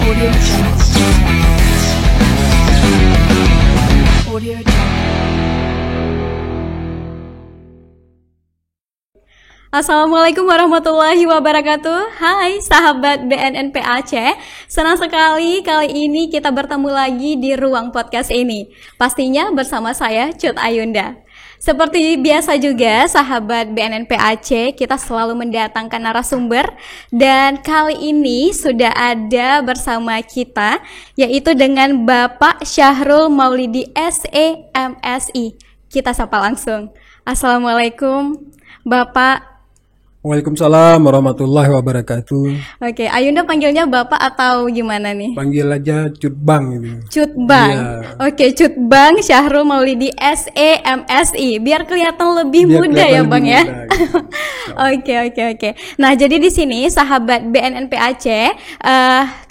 Audio Jungle. Audio Jungle. Assalamualaikum warahmatullahi wabarakatuh. Hai sahabat BNNP Aceh. Senang sekali kali ini kita bertemu lagi di ruang podcast ini. Pastinya bersama saya Cut Ayunda. Seperti biasa juga sahabat BNNP Aceh, kita selalu mendatangkan narasumber. Dan kali ini sudah ada bersama kita, yaitu dengan Bapak Syahrul Maulidi SE MSI. Kita sapa langsung. Assalamualaikum Bapak. Waalaikumsalam warahmatullahi wabarakatuh. Oke, Ayunda panggilnya Bapak atau gimana nih? Panggil aja Cutbang gitu. Cutbang. Iya. Oke, Cutbang Syahrul Maulidi SE MSI. Biar kelihatan lebih muda ya, Bang ya. Gitu. Oke. Nah, jadi di sini sahabat BNNP Aceh,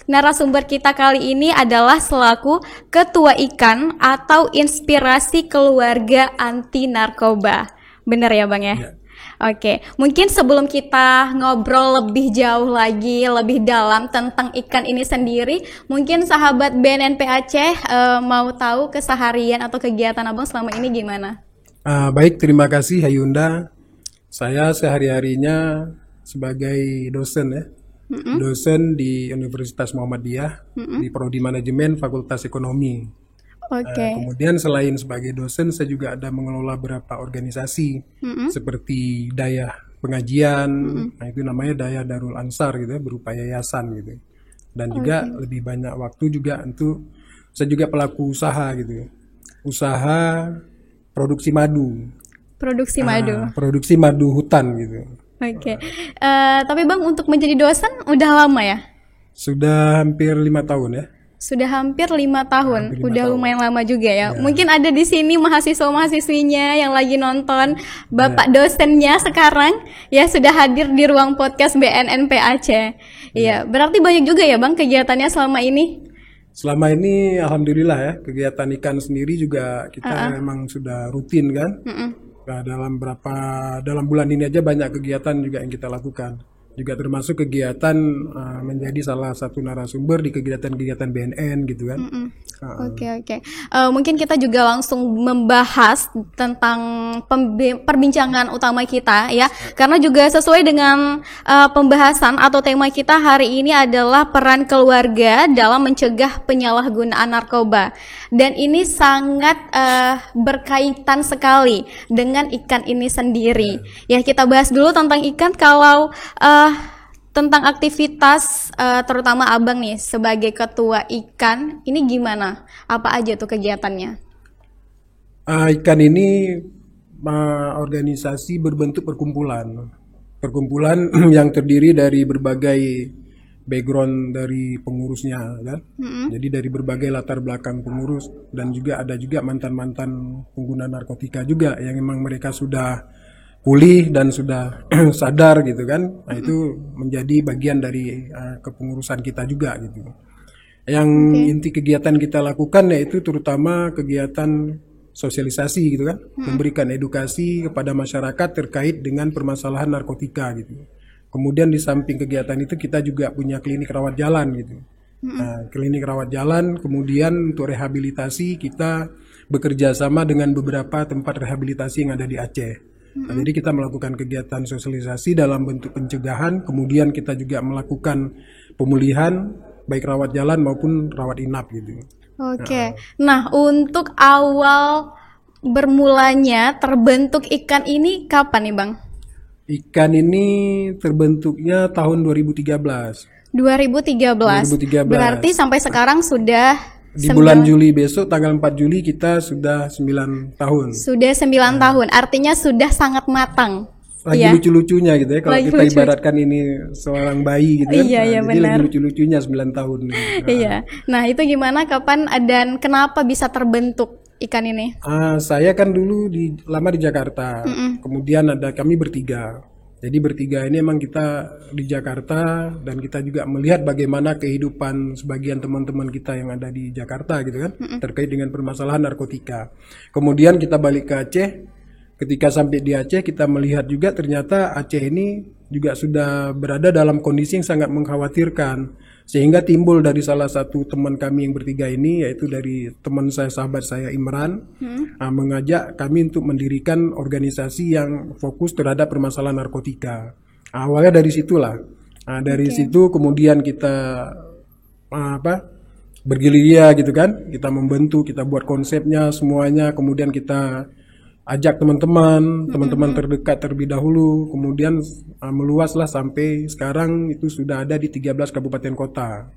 narasumber kita kali ini adalah selaku Ketua IKAN atau Inspirasi Keluarga Anti Narkoba. Benar ya, Bang ya? Iya. Oke, mungkin sebelum kita ngobrol lebih jauh lagi, lebih dalam tentang ikan ini sendiri, mungkin sahabat BNNP Aceh mau tahu keseharian atau kegiatan Abang selama ini gimana? Baik, terima kasih Ayunda. Saya sehari-harinya sebagai dosen ya. Dosen di Universitas Muhammadiyah di Prodi Manajemen Fakultas Ekonomi. Oke. Kemudian selain sebagai dosen, saya juga ada mengelola beberapa organisasi seperti Daya Pengajian, nah itu namanya Daya Darul Ansar gitu ya, berupa yayasan gitu. Dan juga lebih banyak waktu juga untuk saya juga pelaku usaha gitu ya, usaha produksi madu. Produksi madu hutan gitu. Oke. Tapi Bang, untuk menjadi dosen udah lama ya? Sudah hampir 5 tahun ya. Sudah hampir 5 tahun, udah lumayan lama juga ya. Ya. Mungkin ada di sini mahasiswa-mahasiswinya yang lagi nonton, Bapak dosennya sekarang ya sudah hadir di ruang podcast BNNP Aceh. Iya, berarti banyak juga ya Bang kegiatannya selama ini? Selama ini alhamdulillah ya, kegiatan ikan sendiri juga kita memang sudah rutin kan. Nah, dalam bulan ini aja banyak kegiatan juga yang kita lakukan. Juga termasuk kegiatan menjadi salah satu narasumber di kegiatan-kegiatan BNN gitu kan. Oke. Mungkin kita juga langsung membahas tentang perbincangan utama kita ya, karena juga sesuai dengan pembahasan atau tema kita hari ini adalah peran keluarga dalam mencegah penyalahgunaan narkoba. Dan ini sangat berkaitan sekali dengan ikan ini sendiri. Ya, kita bahas dulu tentang ikan. Kalau tentang aktivitas terutama Abang nih sebagai ketua ikan, ini gimana? Apa aja tuh kegiatannya? Ikan ini organisasi berbentuk perkumpulan yang terdiri dari berbagai background dari pengurusnya kan. Jadi dari berbagai latar belakang pengurus, dan juga ada juga mantan-mantan pengguna narkotika juga yang memang mereka sudah pulih dan sudah sadar gitu kan. Nah, itu menjadi bagian dari kepengurusan kita juga gitu. Yang inti kegiatan kita lakukan yaitu terutama kegiatan sosialisasi gitu kan, memberikan edukasi kepada masyarakat terkait dengan permasalahan narkotika gitu. Kemudian di samping kegiatan itu kita juga punya klinik rawat jalan gitu. Nah, klinik rawat jalan, kemudian untuk rehabilitasi kita bekerja sama dengan beberapa tempat rehabilitasi yang ada di Aceh. Nah, jadi kita melakukan kegiatan sosialisasi dalam bentuk pencegahan, kemudian kita juga melakukan pemulihan baik rawat jalan maupun rawat inap gitu. Oke. Nah, untuk awal bermulanya terbentuk ikan ini kapan nih Bang? Ikan ini terbentuknya tahun 2013. 2013. Berarti sampai sekarang sudah di bulan Juli besok tanggal 4 Juli kita sudah 9 tahun. Sudah 9 tahun. Artinya sudah sangat matang. Lagi lucu-lucunya gitu ya. Kalau kita ibaratkan ini seorang bayi gitu kan. Iya, jadi benar. lagi lucu-lucunya 9 tahun. Iya. Nah, itu gimana, kapan dan kenapa bisa terbentuk ikan ini? Saya kan dulu lama di Jakarta. Kemudian kami bertiga. Jadi bertiga ini emang kita di Jakarta, dan kita juga melihat bagaimana kehidupan sebagian teman-teman kita yang ada di Jakarta gitu kan, terkait dengan permasalahan narkotika. Kemudian kita balik ke Aceh. Ketika sampai di Aceh, kita melihat juga ternyata Aceh ini juga sudah berada dalam kondisi yang sangat mengkhawatirkan. Sehingga timbul dari salah satu teman kami yang bertiga ini, yaitu dari teman saya, sahabat saya Imran, mengajak kami untuk mendirikan organisasi yang fokus terhadap permasalahan narkotika. Awalnya dari situlah. Dari situ kemudian kita bergerilya gitu kan, kita membentuk, kita buat konsepnya semuanya, kemudian kita ajak teman-teman terdekat terlebih dahulu, kemudian meluaslah sampai sekarang itu sudah ada di 13 kabupaten kota.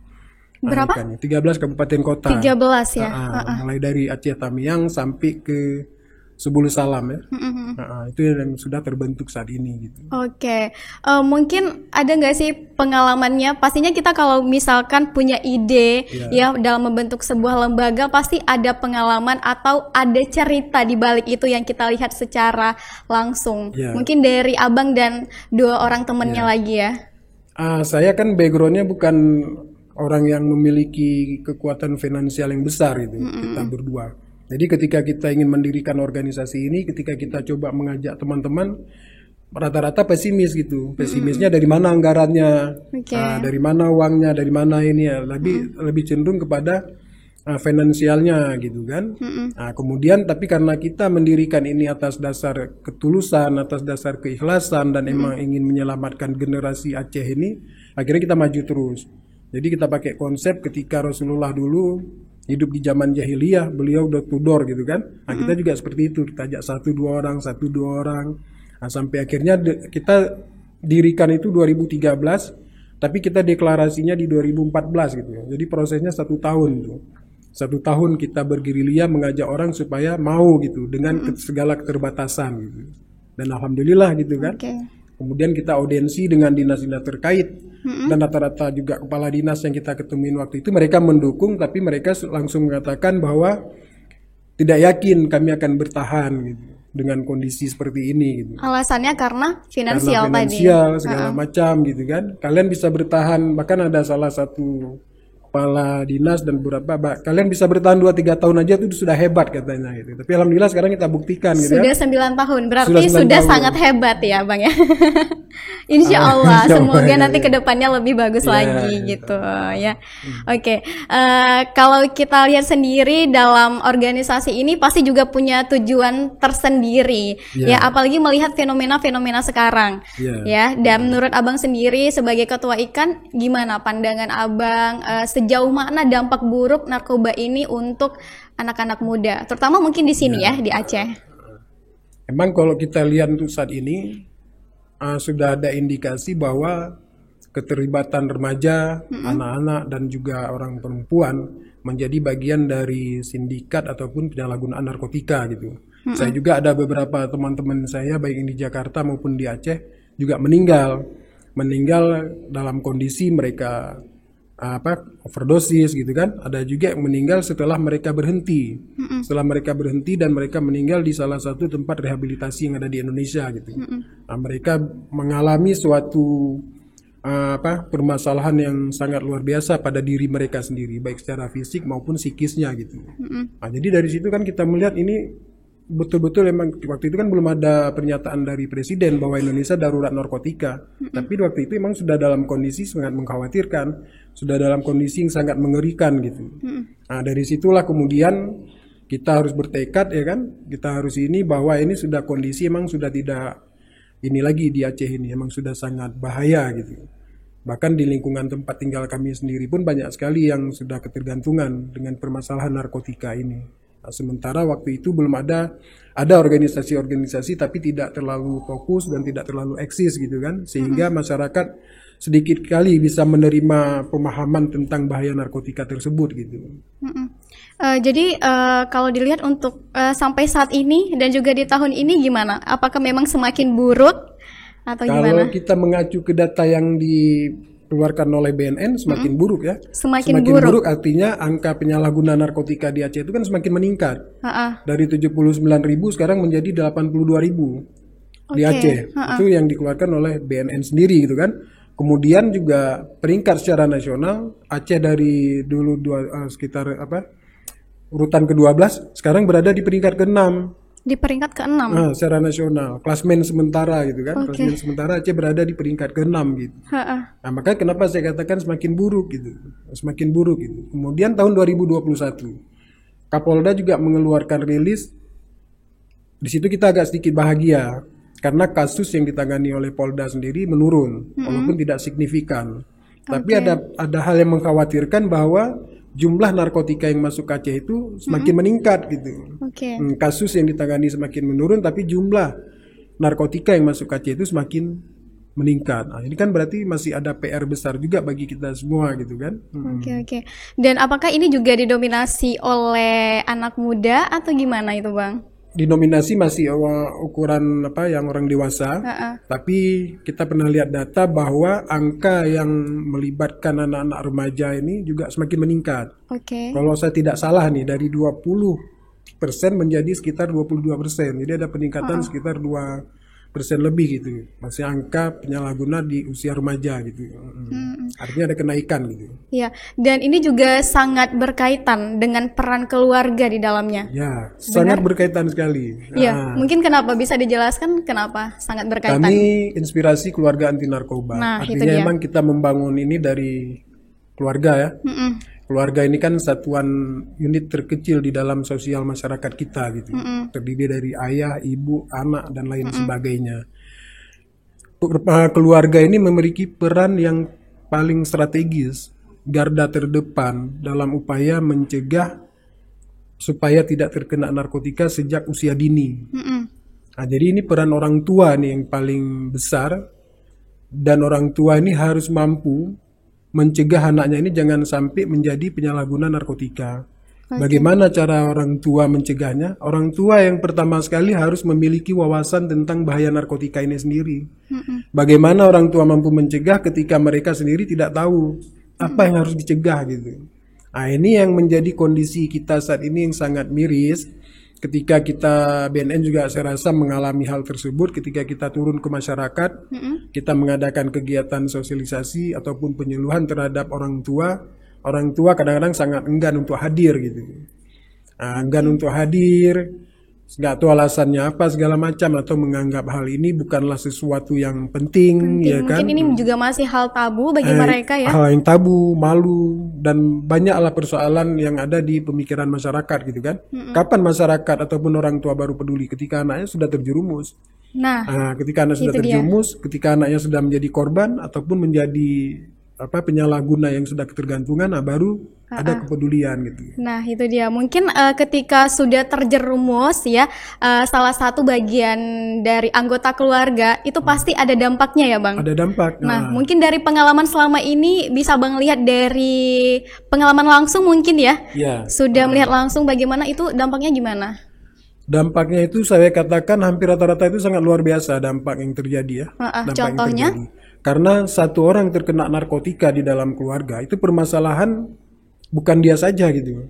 Berapa? 13 kabupaten kota. 13 ya. Mulai dari Aceh Tamiang sampai ke Sebulu Salam ya. Itu yang sudah terbentuk saat ini gitu. Oke. Mungkin ada nggak sih pengalamannya? Pastinya kita kalau misalkan punya ide ya dalam membentuk sebuah lembaga, pasti ada pengalaman atau ada cerita di balik itu yang kita lihat secara langsung. Mungkin dari Abang dan 2 orang temennya lagi ya. Saya kan backgroundnya bukan orang yang memiliki kekuatan finansial yang besar gitu. Kita berdua. Jadi ketika kita ingin mendirikan organisasi ini, ketika kita coba mengajak teman-teman, rata-rata pesimis gitu. Pesimisnya dari mana anggarannya, dari mana uangnya, dari mana ini ya. Lebih cenderung kepada finansialnya gitu kan. Kemudian tapi karena kita mendirikan ini atas dasar ketulusan, atas dasar keikhlasan dan emang ingin menyelamatkan generasi Aceh ini, akhirnya kita maju terus. Jadi kita pakai konsep ketika Rasulullah dulu hidup di zaman jahiliyah, beliau door to door gitu kan. Kita juga seperti itu, kita ajak 1-2 orang. Sampai akhirnya kita dirikan itu 2013, tapi kita deklarasinya di 2014 gitu ya. Jadi prosesnya 1 tahun tuh. 1 tahun kita bergerilya mengajak orang supaya mau gitu dengan segala keterbatasan gitu. Dan alhamdulillah gitu kan. Kemudian kita audiensi dengan dinas-dinas terkait. Dan rata-rata juga kepala dinas yang kita ketemuin waktu itu mereka mendukung, tapi mereka langsung mengatakan bahwa tidak yakin kami akan bertahan gitu dengan kondisi seperti ini gitu. Alasannya karena finansial tadi. Segala macam gitu kan. Kalian bisa bertahan, bahkan ada salah satu kepala dinas dan beberapa, kalian bisa bertahan 2-3 tahun aja itu sudah hebat katanya gitu. Tapi alhamdulillah sekarang kita buktikan gitu sudah ya. 9 tahun, berarti sudah sangat hebat ya Bang ya. Insya Allah, semoga nanti kedepannya lebih bagus lagi gitu ya. Oke. Kalau kita lihat sendiri dalam organisasi ini pasti juga punya tujuan tersendiri ya, apalagi melihat fenomena-fenomena sekarang ya. Dan menurut Abang sendiri sebagai ketua IKAN, gimana pandangan Abang sejauh mana dampak buruk narkoba ini untuk anak-anak muda, terutama mungkin di sini ya di Aceh? Emang kalau kita lihat untuk saat ini sudah ada indikasi bahwa keterlibatan remaja, anak-anak dan juga orang perempuan menjadi bagian dari sindikat ataupun penyalahgunaan narkotika gitu. Saya juga ada beberapa teman-teman saya baik di Jakarta maupun di Aceh juga meninggal dalam kondisi mereka overdosis gitu kan. Ada juga yang meninggal setelah mereka berhenti. Setelah mereka berhenti dan mereka meninggal di salah satu tempat rehabilitasi yang ada di Indonesia gitu. Mereka mengalami suatu permasalahan yang sangat luar biasa pada diri mereka sendiri, baik secara fisik maupun psikisnya gitu. Jadi dari situ kan kita melihat ini betul-betul memang waktu itu kan belum ada pernyataan dari Presiden bahwa Indonesia darurat narkotika. Tapi waktu itu memang sudah dalam kondisi sangat mengkhawatirkan, sudah dalam kondisi yang sangat mengerikan gitu. Dari situlah kemudian kita harus bertekad ya kan, kita harus ini bahwa ini sudah kondisi emang sudah tidak ini lagi di Aceh ini, emang sudah sangat bahaya gitu. Bahkan di lingkungan tempat tinggal kami sendiri pun banyak sekali yang sudah ketergantungan dengan permasalahan narkotika ini. Sementara waktu itu belum ada organisasi-organisasi tapi tidak terlalu fokus dan tidak terlalu eksis gitu kan, sehingga masyarakat sedikit kali bisa menerima pemahaman tentang bahaya narkotika tersebut gitu. Jadi kalau dilihat untuk sampai saat ini dan juga di tahun ini gimana? Apakah memang semakin buruk atau gimana? Kalau kita mengacu ke data yang dikeluarkan oleh BNN semakin buruk ya. Semakin buruk artinya angka penyalahgunaan narkotika di Aceh itu kan semakin meningkat. Dari 79.000 sekarang menjadi 82.000 di Aceh. Itu yang dikeluarkan oleh BNN sendiri gitu kan. Kemudian juga peringkat secara nasional Aceh dari dulu sekitar urutan ke-12 sekarang berada di peringkat ke-6. Di peringkat ke-6. Secara nasional, klasmen sementara gitu kan. Oke. Klasmen sementara Aceh berada di peringkat ke-6 gitu. Ha-ha. Nah, makanya kenapa saya katakan semakin buruk gitu. Semakin buruk gitu. Kemudian tahun 2021, Kapolda juga mengeluarkan rilis. Di situ kita agak sedikit bahagia karena kasus yang ditangani oleh Polda sendiri menurun walaupun tidak signifikan. Tapi ada hal yang mengkhawatirkan bahwa jumlah narkotika yang masuk ke Aceh itu semakin meningkat gitu. Oke. Kasus yang ditangani semakin menurun tapi jumlah narkotika yang masuk ke Aceh itu semakin meningkat. Nah, ini kan berarti masih ada PR besar juga bagi kita semua gitu kan. Oke. Dan apakah ini juga didominasi oleh anak muda atau gimana itu, Bang? Dinominasi masih ukuran yang orang dewasa, tapi kita pernah lihat data bahwa angka yang melibatkan anak-anak remaja ini juga semakin meningkat. Oke. Kalau saya tidak salah nih, dari 20% menjadi sekitar 22%. Jadi ada peningkatan sekitar 2% lebih gitu. Masih angka penyalahguna di usia remaja gitu. Artinya ada kenaikan gitu. Ya, dan ini juga sangat berkaitan dengan peran keluarga di dalamnya. Ya, sangat berkaitan sekali. Iya, mungkin kenapa bisa dijelaskan kenapa sangat berkaitan? Kami inspirasi keluarga anti narkoba. Nah, itu artinya dia. emang kita membangun ini dari keluarga ya. Keluarga ini kan satuan unit terkecil di dalam sosial masyarakat kita gitu. Terdiri dari ayah, ibu, anak dan lain sebagainya. Keluarga ini memiliki peran yang paling strategis, garda terdepan dalam upaya mencegah supaya tidak terkena narkotika sejak usia dini. Nah, jadi ini peran orang tua nih yang paling besar, dan orang tua ini harus mampu mencegah anaknya ini jangan sampai menjadi penyalahguna narkotika. Bagaimana cara orang tua mencegahnya? Orang tua yang pertama sekali harus memiliki wawasan tentang bahaya narkotika ini sendiri. Bagaimana orang tua mampu mencegah ketika mereka sendiri tidak tahu apa yang harus dicegah gitu. Nah, ini yang menjadi kondisi kita saat ini yang sangat miris. Ketika kita BNN juga saya rasa mengalami hal tersebut ketika kita turun ke masyarakat, kita mengadakan kegiatan sosialisasi ataupun penyuluhan terhadap orang tua. Orang tua kadang-kadang sangat enggan untuk hadir gitu. Enggan untuk hadir, nggak tahu alasannya apa segala macam, atau menganggap hal ini bukanlah sesuatu yang penting. Ya kan? Mungkin ini juga masih hal tabu bagi mereka ya. Hal yang tabu, malu, dan banyaklah persoalan yang ada di pemikiran masyarakat gitu kan. Kapan masyarakat ataupun orang tua baru peduli? Ketika anaknya sudah terjerumus. Nah, Ketika anak sudah terjerumus, ketika anaknya sudah menjadi korban ataupun menjadi penyalahguna yang sudah ketergantungan, baru ada kepedulian gitu. Nah, itu dia. Mungkin ketika sudah terjerumus ya, salah satu bagian dari anggota keluarga itu pasti ada dampaknya ya, Bang. Ada dampak. Nah, mungkin dari pengalaman selama ini bisa Bang lihat dari pengalaman langsung mungkin ya. Ya. Sudah melihat langsung bagaimana itu dampaknya gimana? Dampaknya itu saya katakan hampir rata-rata itu sangat luar biasa dampak yang terjadi ya. Dampak contohnya? yang terjadi. Karena satu orang terkena narkotika di dalam keluarga itu permasalahan bukan dia saja gitu.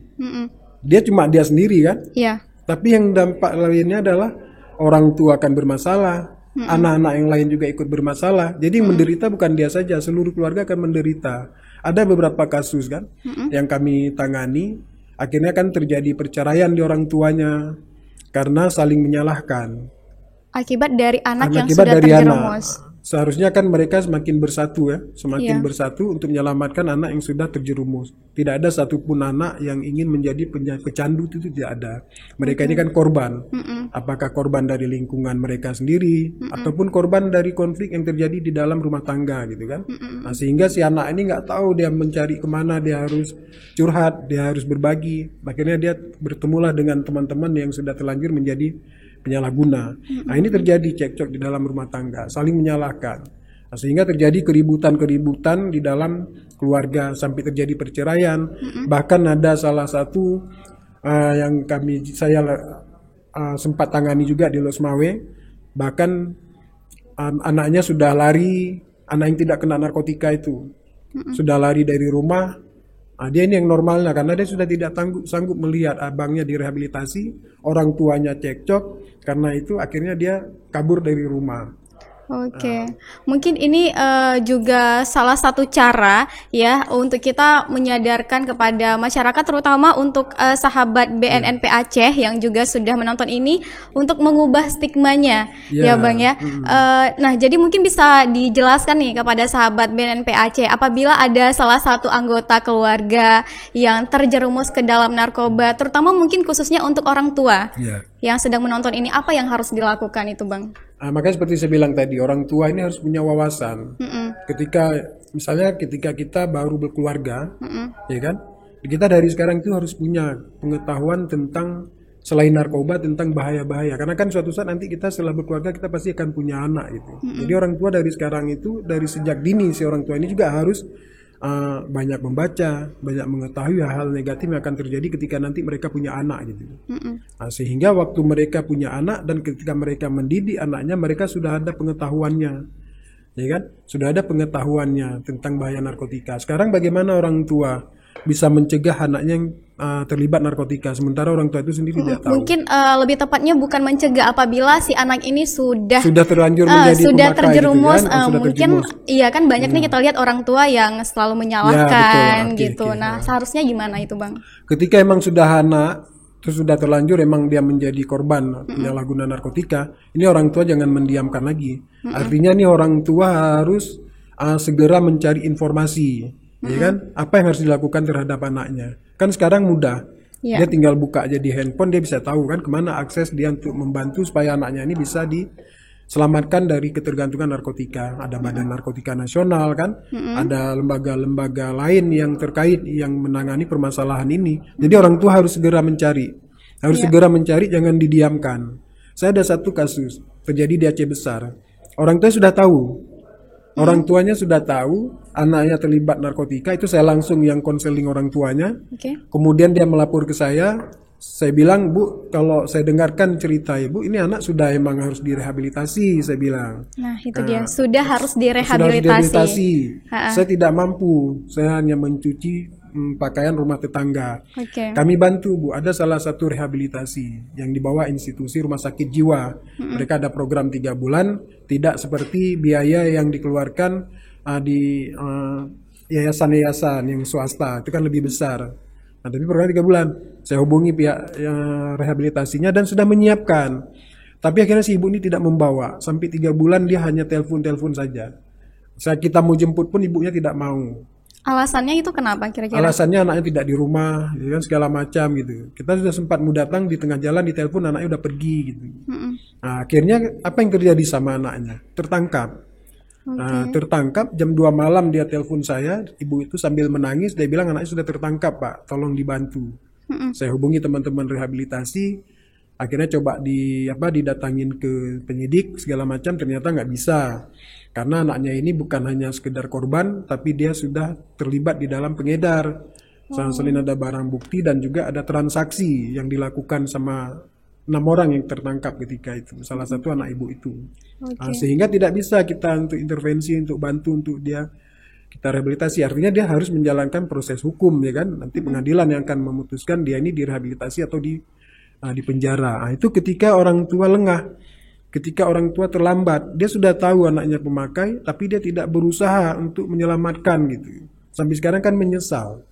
Dia cuma dia sendiri kan. Iya. Tapi yang dampak lainnya adalah orang tua akan bermasalah, anak-anak yang lain juga ikut bermasalah. Jadi yang menderita bukan dia saja, seluruh keluarga akan menderita. Ada beberapa kasus kan yang kami tangani, akhirnya kan terjadi perceraian di orang tuanya karena saling menyalahkan. Akibat dari anak yang Akibat sudah dari terjerumus. Seharusnya kan mereka semakin bersatu ya, semakin bersatu untuk menyelamatkan anak yang sudah terjerumus. Tidak ada satupun anak yang ingin menjadi pecandu, itu tidak ada. Mereka ini kan korban. Apakah korban dari lingkungan mereka sendiri ataupun korban dari konflik yang terjadi di dalam rumah tangga gitu kan. Nah, sehingga si anak ini nggak tahu dia mencari kemana, dia harus curhat, dia harus berbagi. Akhirnya dia bertemulah dengan teman-teman yang sudah terlanjur menjadi penyalahguna. Nah, ini terjadi cekcok di dalam rumah tangga, saling menyalahkan. Nah, sehingga terjadi keributan-keributan di dalam keluarga sampai terjadi perceraian. Bahkan ada salah satu yang saya sempat tangani juga di Losmawe. Bahkan anaknya sudah lari, anak yang tidak kena narkotika itu sudah lari dari rumah. Dia ini yang normalnya karena dia sudah tidak sanggup melihat abangnya direhabilitasi, orang tuanya cekcok, karena itu akhirnya dia kabur dari rumah. Oke, mungkin ini juga salah satu cara ya untuk kita menyadarkan kepada masyarakat, terutama untuk sahabat BNNP Aceh yang juga sudah menonton ini, untuk mengubah stigmanya, ya Bang ya. Nah, jadi mungkin bisa dijelaskan nih kepada sahabat BNNP Aceh, apabila ada salah satu anggota keluarga yang terjerumus ke dalam narkoba, terutama mungkin khususnya untuk orang tua yang sedang menonton ini, apa yang harus dilakukan itu Bang? Makanya seperti saya bilang tadi, orang tua ini harus punya wawasan. Misalnya ketika kita baru berkeluarga, ya kan, kita dari sekarang itu harus punya pengetahuan tentang selain narkoba, tentang bahaya-bahaya. Karena kan suatu saat nanti kita setelah berkeluarga kita pasti akan punya anak gitu. Jadi orang tua dari sekarang itu, dari sejak dini si orang tua ini juga harus banyak membaca, banyak mengetahui hal-hal negatif yang akan terjadi ketika nanti mereka punya anak gitu. Sehingga waktu mereka punya anak dan ketika mereka mendidik anaknya, mereka sudah ada pengetahuannya, ya kan? Sudah ada pengetahuannya tentang bahaya narkotika. Sekarang bagaimana orang tua bisa mencegah anaknya yang terlibat narkotika, sementara orang tua itu sendiri tidak tahu. Mungkin lebih tepatnya bukan mencegah, apabila si anak ini sudah terlanjur menjadi sudah pemakai terjerumus, gitu kan? mungkin iya kan banyak nih kita lihat orang tua yang selalu menyalahkan gitu. Nah, seharusnya gimana itu Bang? Ketika emang sudah anak terus sudah terlanjur emang dia menjadi korban penyalahguna narkotika, ini orang tua jangan mendiamkan lagi. Artinya nih orang tua harus segera mencari informasi. Ya kan, apa yang harus dilakukan terhadap anaknya? Kan sekarang mudah, dia tinggal buka aja di handphone, dia bisa tahu kan kemana akses dia untuk membantu supaya anaknya ini bisa diselamatkan dari ketergantungan narkotika. Ada Badan Narkotika Nasional kan, ada lembaga-lembaga lain yang terkait yang menangani permasalahan ini. Jadi orang tua harus segera mencari, segera mencari, jangan didiamkan. Saya ada satu kasus terjadi di Aceh Besar, orang tua sudah tahu. Orang tuanya sudah tahu anaknya terlibat narkotika, itu saya langsung yang konseling orang tuanya. Kemudian dia melapor ke saya bilang, Bu, kalau saya dengarkan cerita Ibu, ini anak sudah emang harus direhabilitasi, saya bilang. Nah, itu dia, sudah harus direhabilitasi. Saya tidak mampu, saya hanya mencuci pakaian rumah tetangga. Kami bantu Bu, ada salah satu rehabilitasi yang dibawa institusi rumah sakit jiwa. Mereka ada program 3 bulan, tidak seperti biaya yang dikeluarkan di yayasan-yayasan yang swasta, itu kan lebih besar. Nah, tapi program 3 bulan, saya hubungi pihak rehabilitasinya dan sudah menyiapkan. Tapi akhirnya si ibu ini tidak membawa, sampai 3 bulan dia hanya telepon-telepon saja. Kita mau jemput pun ibunya tidak mau. Alasannya itu kenapa kira-kira? Alasannya anaknya tidak di rumah, ya kan, segala macam gitu. Kita sudah sempat mau datang, di tengah jalan ditelepon anaknya udah pergi gitu. Nah, akhirnya apa yang terjadi sama anaknya? Tertangkap. Nah, tertangkap jam 2 malam dia telepon saya, ibu itu sambil menangis, dia bilang anaknya sudah tertangkap Pak, tolong dibantu. Saya hubungi teman-teman rehabilitasi, akhirnya coba didatangin ke penyidik segala macam, ternyata nggak bisa. Karena anaknya ini bukan hanya sekedar korban, tapi dia sudah terlibat di dalam pengedar. Selain ada barang bukti dan juga ada transaksi yang dilakukan sama 6 orang yang tertangkap ketika itu. Salah satu anak ibu itu. Sehingga tidak bisa kita untuk intervensi, untuk bantu untuk dia kita rehabilitasi. Artinya dia harus menjalankan proses hukum, ya kan. Nanti pengadilan yang akan memutuskan dia ini direhabilitasi atau di penjara. Nah, itu ketika orang tua lengah. Ketika orang tua terlambat, dia sudah tahu anaknya pemakai, tapi dia tidak berusaha untuk menyelamatkan gitu. Sampai sekarang kan menyesal.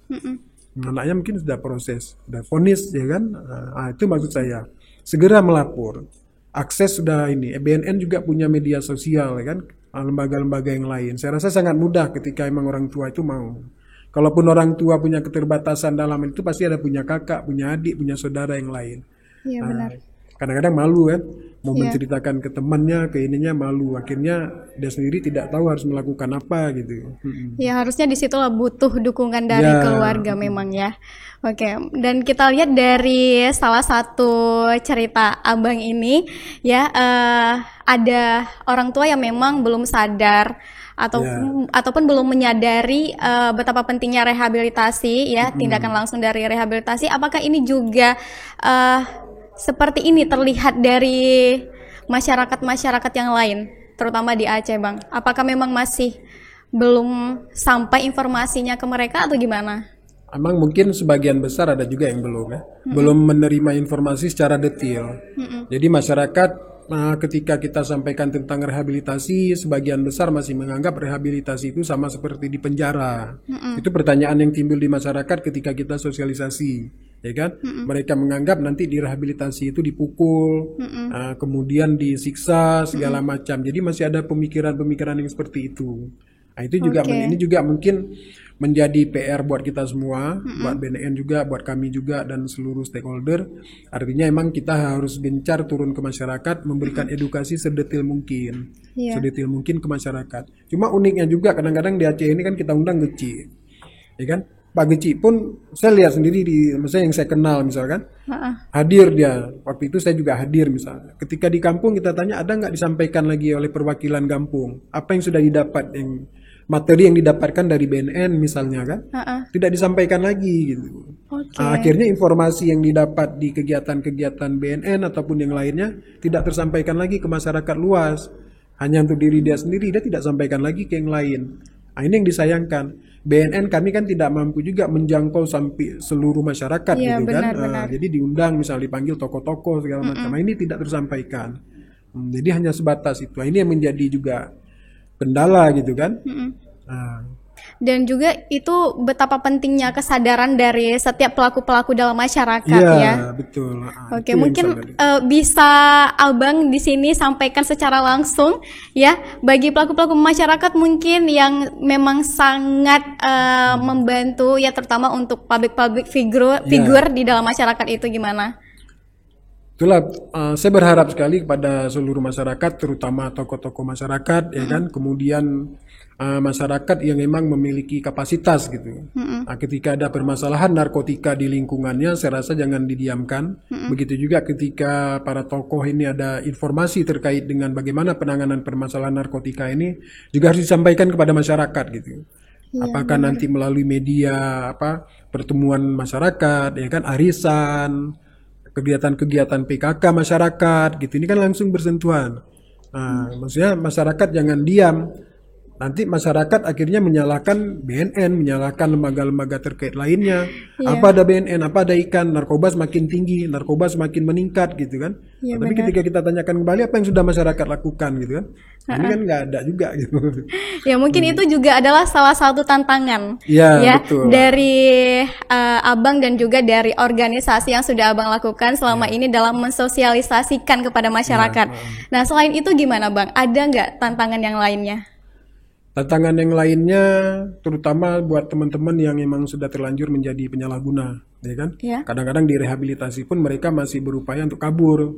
Anaknya mungkin sudah proses, sudah vonis, ya kan. Nah, itu maksud saya. Segera melapor. Akses sudah ini. BNN juga punya media sosial, ya kan. Lembaga-lembaga yang lain. Saya rasa sangat mudah ketika emang orang tua itu mau. Kalaupun orang tua punya keterbatasan dalam itu, pasti ada punya kakak, punya adik, punya saudara yang lain. Iya benar. Kadang-kadang malu kan, mau menceritakan ke temannya, ke ininya malu. Akhirnya dia sendiri tidak tahu harus melakukan apa gitu. Ya harusnya disitulah butuh dukungan dari keluarga memang ya. Oke, dan kita lihat dari salah satu cerita abang ini ya, ada orang tua yang memang belum sadar ataupun belum menyadari betapa pentingnya rehabilitasi ya, tindakan langsung dari rehabilitasi. Apakah ini juga seperti ini terlihat dari masyarakat-masyarakat yang lain, terutama di Aceh, Bang? Apakah memang masih belum sampai informasinya ke mereka atau gimana? Emang mungkin sebagian besar ada juga yang belum ya, belum menerima informasi secara detail. Jadi masyarakat ketika kita sampaikan tentang rehabilitasi, sebagian besar masih menganggap rehabilitasi itu sama seperti di penjara. Itu pertanyaan yang timbul di masyarakat ketika kita sosialisasi, ya kan? Mereka menganggap nanti di rehabilitasi itu dipukul, kemudian disiksa segala macam. Jadi masih ada pemikiran-pemikiran yang seperti itu. Nah, itu juga ini juga mungkin menjadi PR buat kita semua, buat BNN juga, buat kami juga dan seluruh stakeholder. Artinya emang kita harus gencar turun ke masyarakat, memberikan edukasi sedetil mungkin, sedetil mungkin ke masyarakat. Cuma uniknya juga kadang-kadang di Aceh ini kan kita undang Geci, ya kan? Pak Geci pun saya lihat sendiri misalnya yang saya kenal misalkan, hadir dia. Waktu itu saya juga hadir misalnya. Ketika di kampung kita tanya ada nggak disampaikan lagi oleh perwakilan kampung, apa yang sudah didapat yang materi yang didapatkan dari BNN misalnya kan, tidak disampaikan lagi gitu. Akhirnya informasi yang didapat di kegiatan-kegiatan BNN ataupun yang lainnya tidak tersampaikan lagi ke masyarakat luas, hanya untuk diri dia sendiri, dia tidak sampaikan lagi ke yang lain. Nah, ini yang disayangkan. BNN kami kan tidak mampu juga menjangkau sampai seluruh masyarakat gitu kan. Jadi diundang misalnya dipanggil tokoh-tokoh segala macam. Nah, ini tidak tersampaikan. Jadi hanya sebatas itu. Nah, ini yang menjadi juga kendala gitu kan. Dan juga itu betapa pentingnya kesadaran dari setiap pelaku-pelaku dalam masyarakat ya. Betul. Oke, mungkin bisa Abang di sini sampaikan secara langsung ya bagi pelaku-pelaku masyarakat mungkin yang memang sangat membantu ya, terutama untuk public figure di dalam masyarakat itu gimana? Itulah saya berharap sekali kepada seluruh masyarakat, terutama tokoh-tokoh masyarakat ya kan, kemudian masyarakat yang memang memiliki kapasitas gitu. Nah, ketika ada permasalahan narkotika di lingkungannya, saya rasa jangan didiamkan. Begitu juga ketika para tokoh ini ada informasi terkait dengan bagaimana penanganan permasalahan narkotika ini, juga harus disampaikan kepada masyarakat gitu. Apakah nanti melalui media pertemuan masyarakat ya kan, arisan, kegiatan-kegiatan PKK masyarakat gitu, ini kan langsung bersentuhan. Nah, maksudnya masyarakat jangan diam. Nanti masyarakat akhirnya menyalahkan BNN, menyalahkan lembaga-lembaga terkait lainnya. Apa ada BNN, apa ada ikan, narkoba semakin tinggi, narkoba semakin meningkat gitu kan. Tapi ketika kita tanyakan kembali apa yang sudah masyarakat lakukan gitu kan, ini kan nggak ada juga gitu. Ya mungkin itu juga adalah salah satu tantangan betul. Dari Abang dan juga dari organisasi yang sudah Abang lakukan selama ini dalam mensosialisasikan kepada masyarakat. Nah, selain itu gimana Bang? Ada nggak tantangan yang lainnya? Tantangan yang lainnya, terutama buat teman-teman yang memang sudah terlanjur menjadi penyalahguna, ya kan? Kadang-kadang di rehabilitasi pun mereka masih berupaya untuk kabur,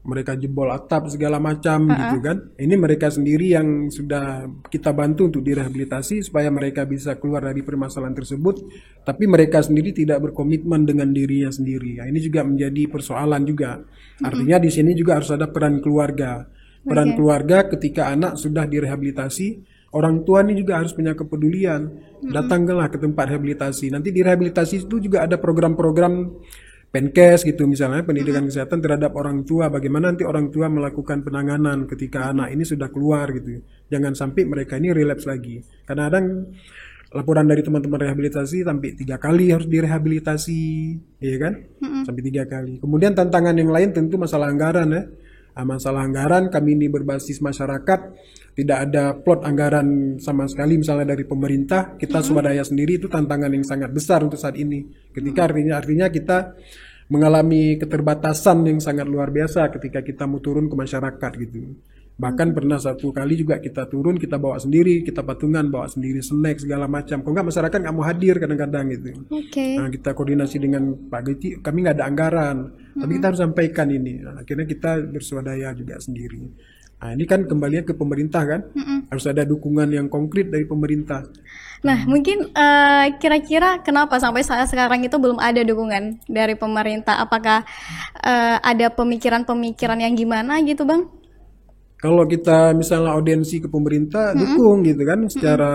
mereka jebol atap segala macam, gitu kan? Ini mereka sendiri yang sudah kita bantu untuk direhabilitasi supaya mereka bisa keluar dari permasalahan tersebut, tapi mereka sendiri tidak berkomitmen dengan dirinya sendiri. Nah, ini juga menjadi persoalan juga. Artinya di sini juga harus ada peran keluarga. Peran keluarga ketika anak sudah direhabilitasi. Orang tua ini juga harus punya kepedulian. Datanglah ke tempat rehabilitasi. Nanti di rehabilitasi itu juga ada program-program Penkes gitu misalnya, pendidikan kesehatan terhadap orang tua. Bagaimana nanti orang tua melakukan penanganan ketika anak ini sudah keluar gitu. Jangan sampai mereka ini relapse lagi. Kadang-kadang laporan dari teman-teman rehabilitasi sampai 3 kali harus direhabilitasi, ya kan? Sampai 3 kali. Kemudian tantangan yang lain tentu masalah anggaran ya. Masalah anggaran, kami ini berbasis masyarakat, tidak ada plot anggaran sama sekali misalnya dari pemerintah, kita swadaya sendiri, itu tantangan yang sangat besar untuk saat ini. Ketika artinya kita mengalami keterbatasan yang sangat luar biasa ketika kita mau turun ke masyarakat gitu. Bahkan pernah 1 kali juga kita turun, kita bawa sendiri, kita patungan, bawa sendiri snack segala macam. Kalau nggak masyarakat nggak mau hadir kadang-kadang gitu. Nah, kita koordinasi dengan Pak Geci, kami nggak ada anggaran, tapi kita harus sampaikan ini. Nah, akhirnya kita berswadaya juga sendiri. Nah, ini kan kembalinya ke pemerintah kan, harus ada dukungan yang konkret dari pemerintah. Nah, mungkin kira-kira kenapa sampai saat sekarang itu belum ada dukungan dari pemerintah? Apakah ada pemikiran-pemikiran yang gimana gitu, Bang? Kalau kita misalnya audiensi ke pemerintah, dukung gitu kan, secara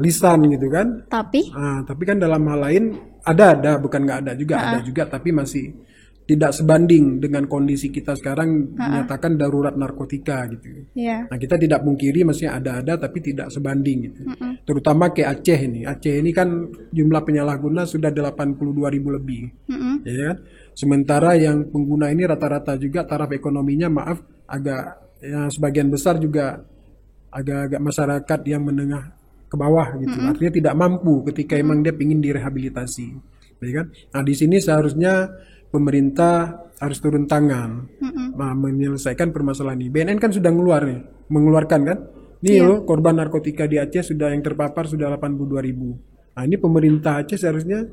lisan gitu kan. Tapi kan dalam hal lain ada, bukan nggak ada juga, ada juga, tapi masih tidak sebanding dengan kondisi kita sekarang menyatakan darurat narkotika gitu. Nah, kita tidak mungkiri maksudnya ada, tapi tidak sebanding gitu. Terutama ke Aceh ini. Aceh ini kan jumlah penyalahguna sudah 82.000 lebih. ya kan? Sementara yang pengguna ini rata-rata juga taraf ekonominya agak ya, sebagian besar juga agak-agak masyarakat yang menengah ke bawah gitu. Artinya tidak mampu ketika emang dia ingin direhabilitasi, ya kan? Nah, di sini seharusnya pemerintah harus turun tangan menyelesaikan permasalahan ini. BNN kan sudah mengeluarkan kan? Nih loh, korban narkotika di Aceh sudah yang terpapar sudah 82.000. Nah, ini pemerintah Aceh seharusnya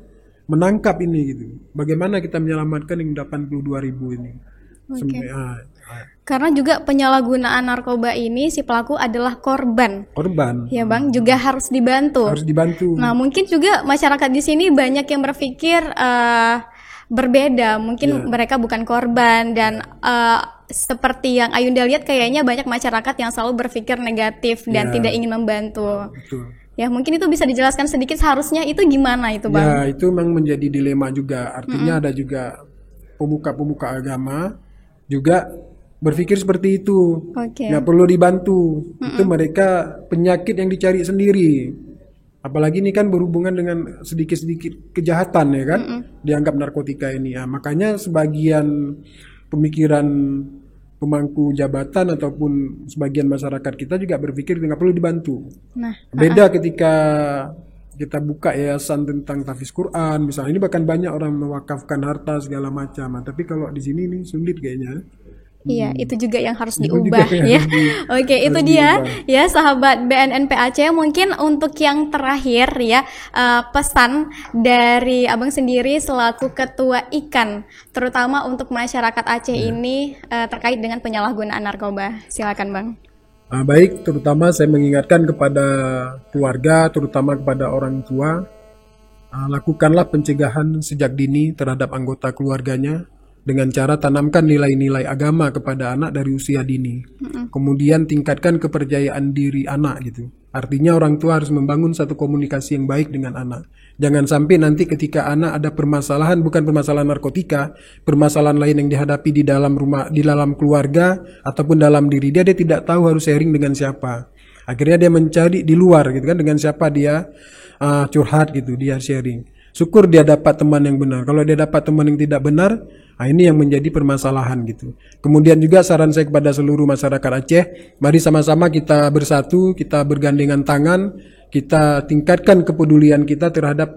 menangkap ini gitu. Bagaimana kita menyelamatkan yang 82.000 ini? Karena juga penyalahgunaan narkoba ini si pelaku adalah korban. Ya Bang, juga harus dibantu. Nah, mungkin juga masyarakat di sini banyak yang berpikir berbeda. Mungkin mereka bukan korban dan seperti yang Ayunda lihat kayaknya banyak masyarakat yang selalu berpikir negatif dan tidak ingin membantu. Betul. Ya, mungkin itu bisa dijelaskan sedikit seharusnya itu gimana itu, Bang? Ya, itu memang menjadi dilema juga. Artinya ada juga pemuka-pemuka agama juga berpikir seperti itu. Nggak perlu dibantu. Itu mereka penyakit yang dicari sendiri. Apalagi ini kan berhubungan dengan sedikit-sedikit kejahatan ya kan, dianggap narkotika ini. Nah, makanya sebagian pemikiran pemangku jabatan ataupun sebagian masyarakat kita juga berpikir nggak perlu dibantu. Beda ketika kita buka yayasan tentang tahfiz Quran, misalnya ini bahkan banyak orang mewakafkan harta segala macam. Tapi kalau di sini nih sulit kayaknya. Iya, itu juga yang harus diubah ya. Oke, itu dia ya sahabat BNN PAC. Mungkin untuk yang terakhir ya, pesan dari Abang sendiri selaku Ketua IKAN, terutama untuk masyarakat Aceh ini terkait dengan penyalahgunaan narkoba. Silakan Bang. Baik, terutama saya mengingatkan kepada keluarga, terutama kepada orang tua, lakukanlah pencegahan sejak dini terhadap anggota keluarganya dengan cara tanamkan nilai-nilai agama kepada anak dari usia dini. Kemudian tingkatkan kepercayaan diri anak gitu. Artinya orang tua harus membangun satu komunikasi yang baik dengan anak. Jangan sampai nanti ketika anak ada permasalahan, bukan permasalahan narkotika, permasalahan lain yang dihadapi di dalam rumah, di dalam keluarga ataupun dalam diri dia tidak tahu harus sharing dengan siapa. Akhirnya dia mencari di luar gitu kan, dengan siapa dia curhat gitu, dia sharing. Syukur dia dapat teman yang benar. Kalau dia dapat teman yang tidak benar, ini yang menjadi permasalahan gitu. Kemudian juga saran saya kepada seluruh masyarakat Aceh, mari sama-sama kita bersatu, kita bergandengan tangan, kita tingkatkan kepedulian kita terhadap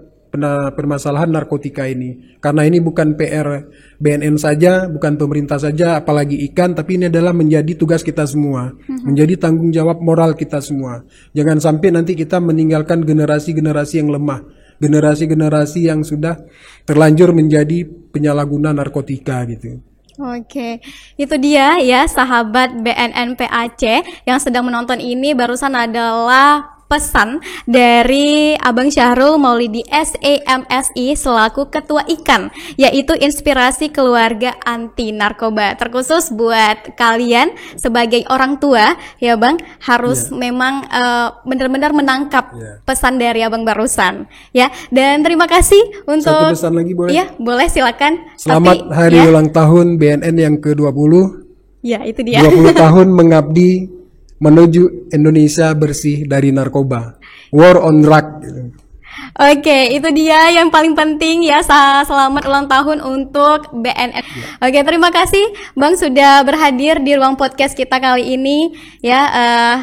permasalahan narkotika ini. Karena ini bukan PR BNN saja, bukan pemerintah saja, apalagi IKAN, tapi ini adalah menjadi tugas kita semua, menjadi tanggung jawab moral kita semua. Jangan sampai nanti kita meninggalkan generasi-generasi yang lemah, generasi-generasi yang sudah terlanjur menjadi penyalahguna narkotika gitu. Oke, itu dia ya sahabat BNN PAC yang sedang menonton ini. Barusan adalah pesan dari Abang Syahrul Maulidi SAMSI selaku Ketua IKAN, yaitu inspirasi keluarga anti narkoba. Terkhusus buat kalian sebagai orang tua ya Bang, harus memang benar-benar menangkap pesan dari Abang barusan ya. Dan terima kasih untuk satu pesan lagi boleh? Ya, boleh silakan. Selamat hari ulang tahun BNN yang ke-20. Ya, itu dia. 20 tahun mengabdi menuju Indonesia bersih dari narkoba. War on drug. Oke, itu dia yang paling penting ya. Selamat ulang tahun untuk BNN. Oke, terima kasih Bang sudah berhadir di ruang podcast kita kali ini ya.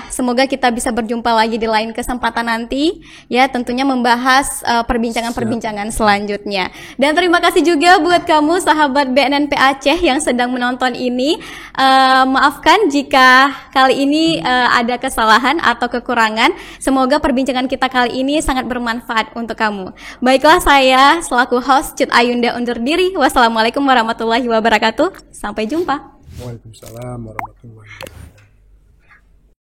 Semoga kita bisa berjumpa lagi di lain kesempatan nanti ya, tentunya membahas perbincangan-perbincangan selanjutnya. Dan terima kasih juga buat kamu sahabat BNN Aceh yang sedang menonton ini. Maafkan jika kali ini ada kesalahan atau kekurangan. Semoga perbincangan kita kali ini sangat bermanfaat untuk kamu. Baiklah, saya selaku host Cut Ayunda undur diri. Wassalamualaikum warahmatullahi wabarakatuh. Sampai jumpa. Waalaikumsalam warahmatullahi wabarakatuh.